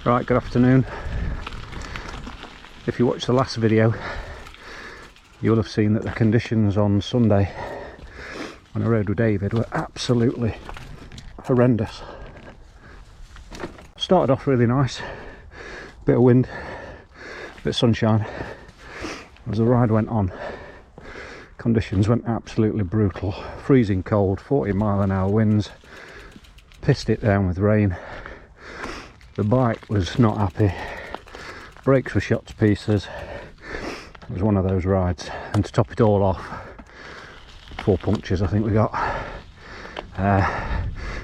Right, good afternoon. If you watched the last video, you will have seen that the conditions on Sunday when I rode with David were absolutely horrendous. Started off really nice, bit of wind, bit of sunshine. As the ride went on, conditions went absolutely brutal. Freezing cold, 40-mile-an-hour winds, pissed it down with rain. The bike was not happy, brakes were shot to pieces. It was one of those rides, and to top it all off, 4 punctures I think we got.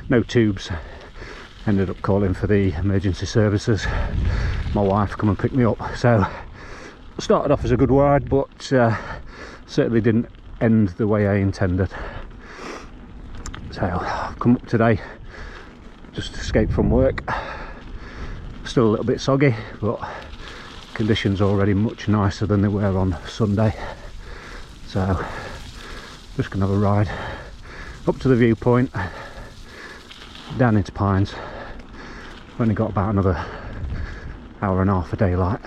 No tubes. Ended up calling for the emergency services. My wife come and pick me up. So started off as a good ride, but certainly didn't end the way I intended. So I've come up today, just escaped from work. Still a little bit soggy, but conditions already much nicer than they were on Sunday. So just gonna have a ride up to the viewpoint, down into Pines. We've only got about another hour and a half of daylight.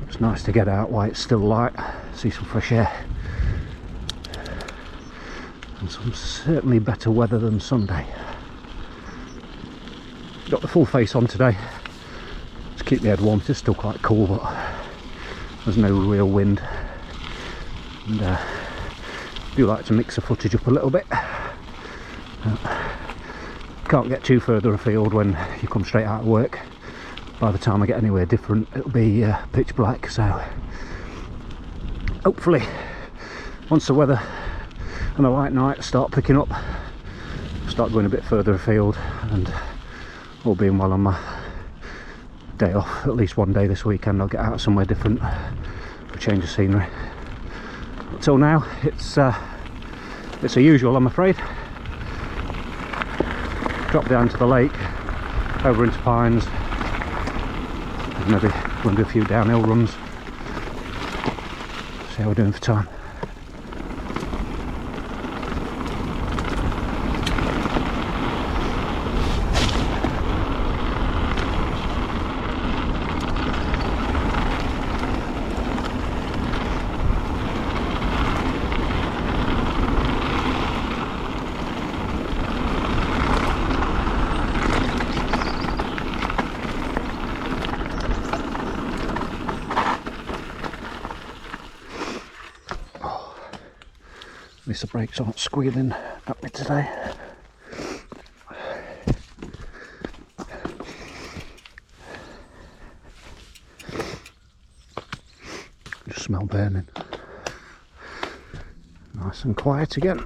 It's nice to get out while it's still light, see some fresh air, and some certainly better weather than Sunday. Got the full face on today to keep my head warm. It's still quite cool, but there's no real wind, and I do like to mix the footage up a little bit. Can't get too further afield when you come straight out of work. By the time I get anywhere different, it'll be pitch black. So hopefully once the weather and the light nights start picking up, start going a bit further afield, and all being well on my day off, at least one day this weekend, I'll get out somewhere different for a change of scenery. Until now, it's the usual, I'm afraid. Drop down to the lake, over into Pines, maybe run do a few downhill runs, see how we're doing for time. At least the brakes aren't squealing at me today. Just smell burning. Nice and quiet again.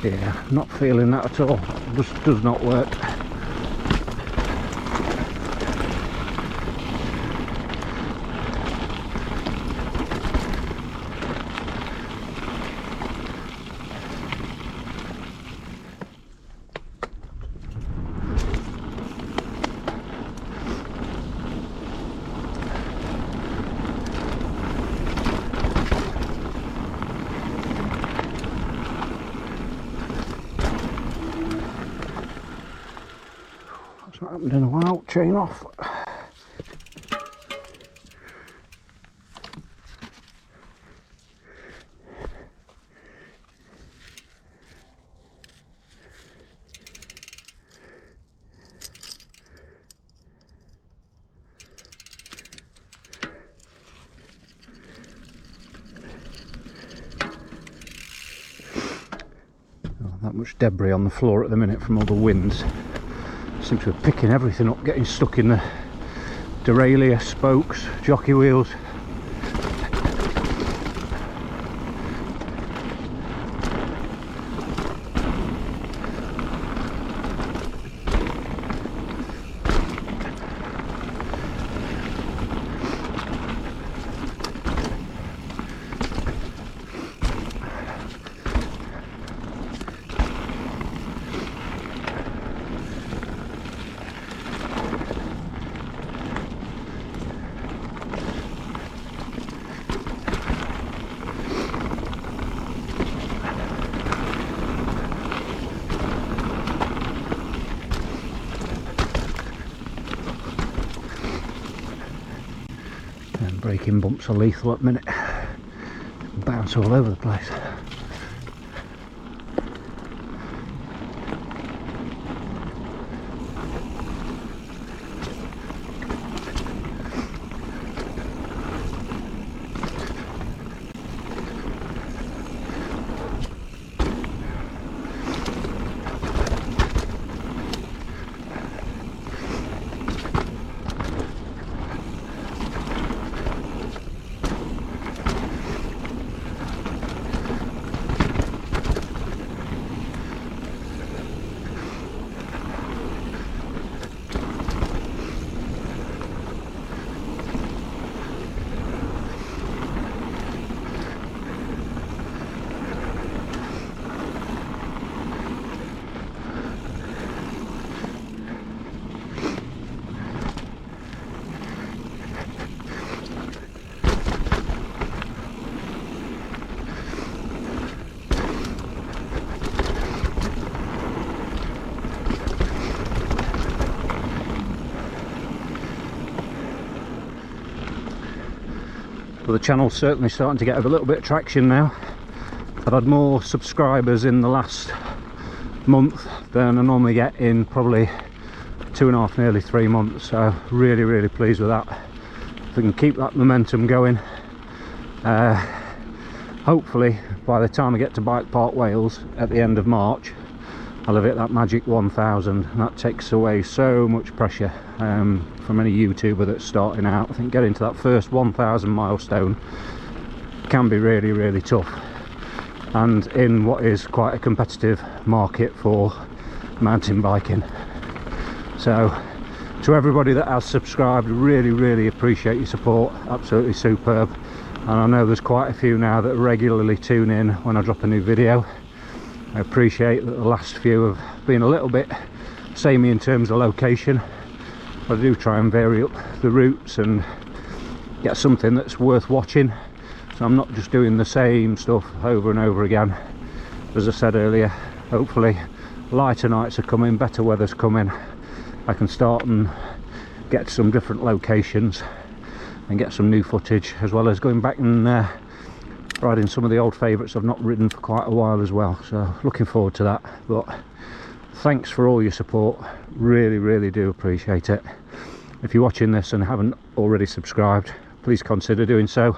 Yeah, not feeling that at all. Just does not work. That's not happened in a while. Chain off. That much debris on the floor at the minute from all the winds. Seems to be picking everything up, getting stuck in the derailleur, spokes, jockey wheels. Braking bumps are lethal at the minute. Bounce all over the place. Well, the channel's certainly starting to get a little bit of traction now. I've had more subscribers in the last month than I normally get in probably 2.5, nearly 3 months, so really pleased with that. If we can keep that momentum going, hopefully by the time I get to Bike Park Wales at the end of March, I'll have hit that magic 1000, and that takes away so much pressure from any YouTuber that's starting out. I think getting to that first 1000 milestone can be really tough, and in what is quite a competitive market for mountain biking. So to everybody that has subscribed, really appreciate your support. Absolutely superb. And I know there's quite a few now that regularly tune in when I drop a new video. I appreciate that the last few have been a little bit samey in terms of location, but I do try and vary up the routes and get something that's worth watching, so I'm not just doing the same stuff over and over again. As I said earlier, hopefully lighter nights are coming, better weather's coming, I can start and get some different locations and get some new footage, as well as going back and riding some of the old favourites I've not ridden for quite a while as well. So looking forward to that. But thanks for all your support, really do appreciate it. If you're watching this and haven't already subscribed, please consider doing so.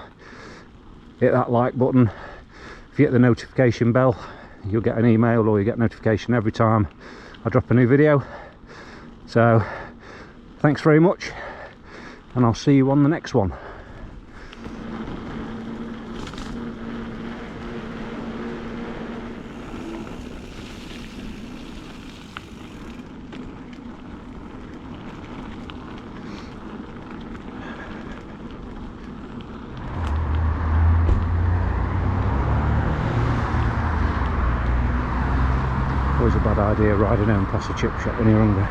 Hit that like button. If you hit the notification bell, you'll get an email, or you get notification every time I drop a new video. So thanks very much, and I'll see you on the next one. always a bad idea riding home past a chip shop when you're hungry.